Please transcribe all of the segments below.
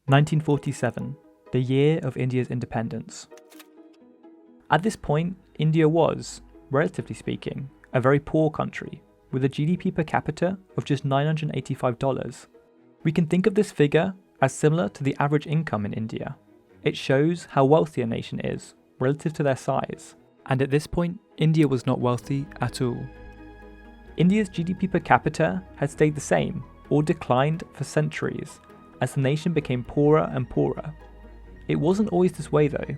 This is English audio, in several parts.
1947, the year of India's independence. At this point, India was, relatively speaking, a very poor country, with a GDP per capita of just $985. We can think of this figure as similar to the average income in India. It shows how wealthy a nation is, relative to their size. And at this point, India was not wealthy at all. India's GDP per capita had stayed the same, or declined for centuries, as the nation became poorer and poorer. It wasn't always this way though.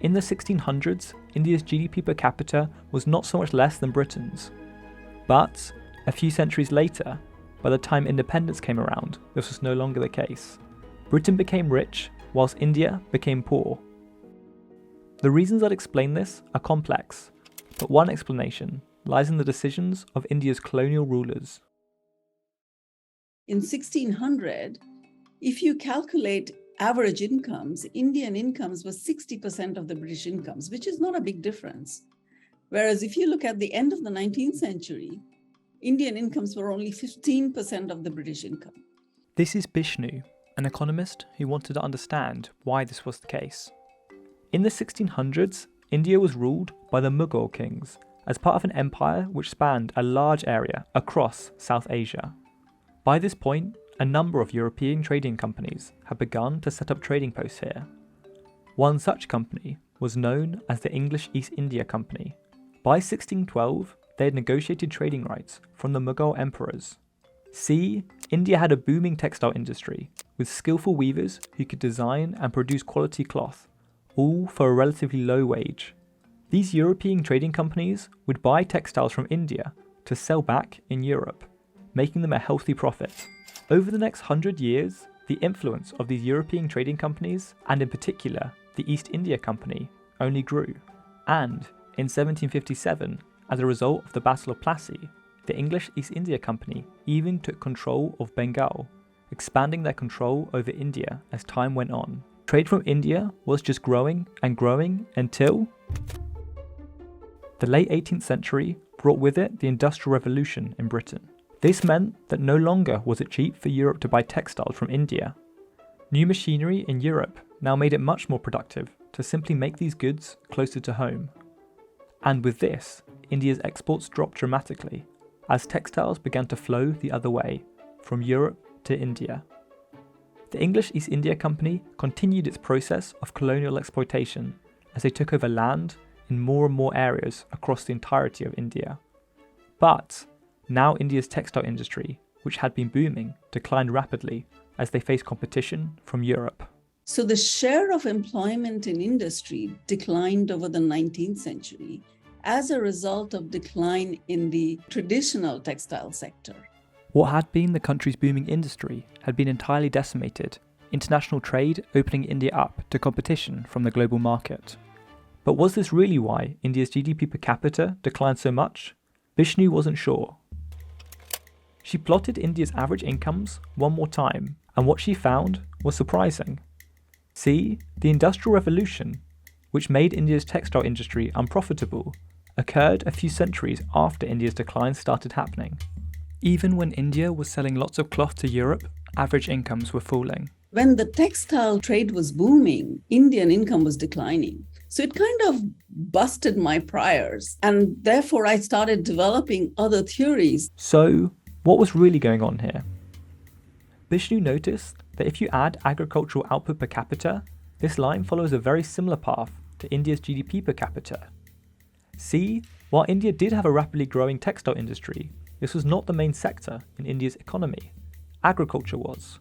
In the 1600s, India's GDP per capita was not so much less than Britain's. But, a few centuries later, by the time independence came around, this was no longer the case. Britain became rich, whilst India became poor. The reasons that explain this are complex, but one explanation lies in the decisions of India's colonial rulers. In 1600, if you calculate average incomes, Indian incomes were 60% of the British incomes, which is not a big difference. Whereas if you look at the end of the 19th century, Indian incomes were only 15% of the British income. This is Bishnu, an economist who wanted to understand why this was the case. In the 1600s, India was ruled by the Mughal kings as part of an empire which spanned a large area across South Asia. By this point, a number of European trading companies had begun to set up trading posts here. One such company was known as the English East India Company. By 1612, they had negotiated trading rights from the Mughal emperors. See, India had a booming textile industry with skillful weavers who could design and produce quality cloth, all for a relatively low wage. These European trading companies would buy textiles from India to sell back in Europe, making them a healthy profit. Over the next 100 years, the influence of these European trading companies, and in particular the East India Company, only grew. And in 1757, as a result of the Battle of Plassey, the English East India Company even took control of Bengal, expanding their control over India as time went on. Trade from India was just growing and growing until the late 18th century brought with it the Industrial Revolution in Britain. This meant that no longer was it cheap for Europe to buy textiles from India. New machinery in Europe now made it much more productive to simply make these goods closer to home. And with this, India's exports dropped dramatically, as textiles began to flow the other way, from Europe to India. The English East India Company continued its process of colonial exploitation as they took over land in more and more areas across the entirety of India. But now India's textile industry, which had been booming, declined rapidly as they faced competition from Europe. So the share of employment in industry declined over the 19th century as a result of decline in the traditional textile sector. What had been the country's booming industry had been entirely decimated, international trade opening India up to competition from the global market. But was this really why India's GDP per capita declined so much? Bishnu wasn't sure. She plotted India's average incomes one more time, and what she found was surprising. See, the Industrial Revolution, which made India's textile industry unprofitable, occurred a few centuries after India's decline started happening. Even when India was selling lots of cloth to Europe, average incomes were falling. When the textile trade was booming, Indian income was declining. So it kind of busted my priors, and therefore I started developing other theories. So, what was really going on here? Bishnu noticed that if you add agricultural output per capita, this line follows a very similar path to India's GDP per capita. See, while India did have a rapidly growing textile industry, this was not the main sector in India's economy. Agriculture was.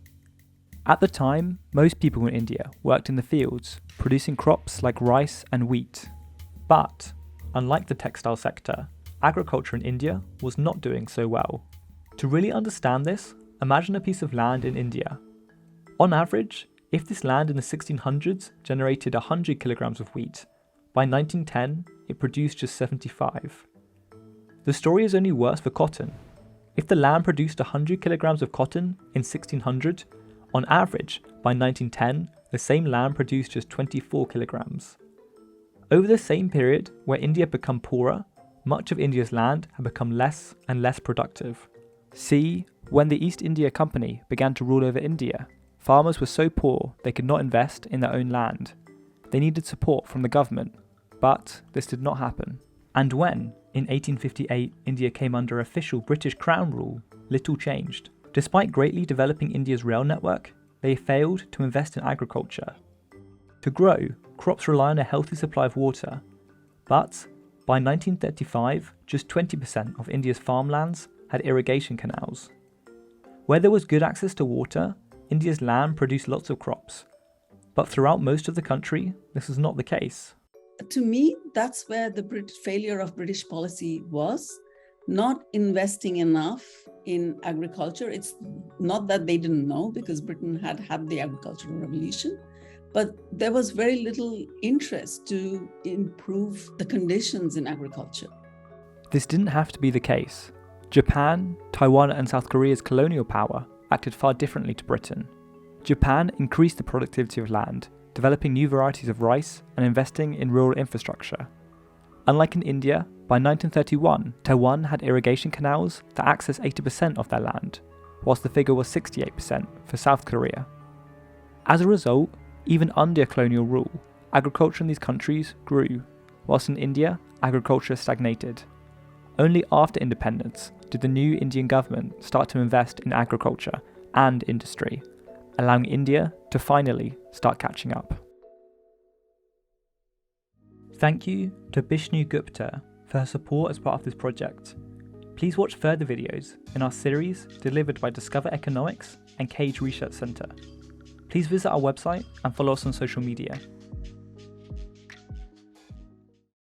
At the time, most people in India worked in the fields, producing crops like rice and wheat. But, unlike the textile sector, agriculture in India was not doing so well. To really understand this, imagine a piece of land in India. On average, if this land in the 1600s generated 100 kilograms of wheat, by 1910 it produced just 75. The story is only worse for cotton. If the land produced 100 kilograms of cotton in 1600, on average, by 1910, the same land produced just 24 kilograms. Over the same period where India had become poorer, much of India's land had become less and less productive. See, when the East India Company began to rule over India, farmers were so poor they could not invest in their own land. They needed support from the government, but this did not happen. And when, in 1858, India came under official British Crown rule, little changed. Despite greatly developing India's rail network, they failed to invest in agriculture. To grow, crops rely on a healthy supply of water, but by 1935, just 20% of India's farmlands had irrigation canals. Where there was good access to water, India's land produced lots of crops. But throughout most of the country, this was not the case. To me, that's where the failure of British policy was, not investing enough in agriculture. It's not that they didn't know, because Britain had had the agricultural revolution, but there was very little interest to improve the conditions in agriculture. This didn't have to be the case. Japan, Taiwan, and South Korea's colonial power acted far differently to Britain. Japan increased the productivity of land, developing new varieties of rice and investing in rural infrastructure. Unlike in India, by 1931, Taiwan had irrigation canals that access 80% of their land, whilst the figure was 68% for South Korea. As a result, even under colonial rule, agriculture in these countries grew, whilst in India, agriculture stagnated. Only after independence did the new Indian government start to invest in agriculture and industry, allowing India to finally start catching up. Thank you to Bishnupriya Gupta for her support as part of this project. Please watch further videos in our series delivered by Discover Economics and Cage Research Centre. Please visit our website and follow us on social media.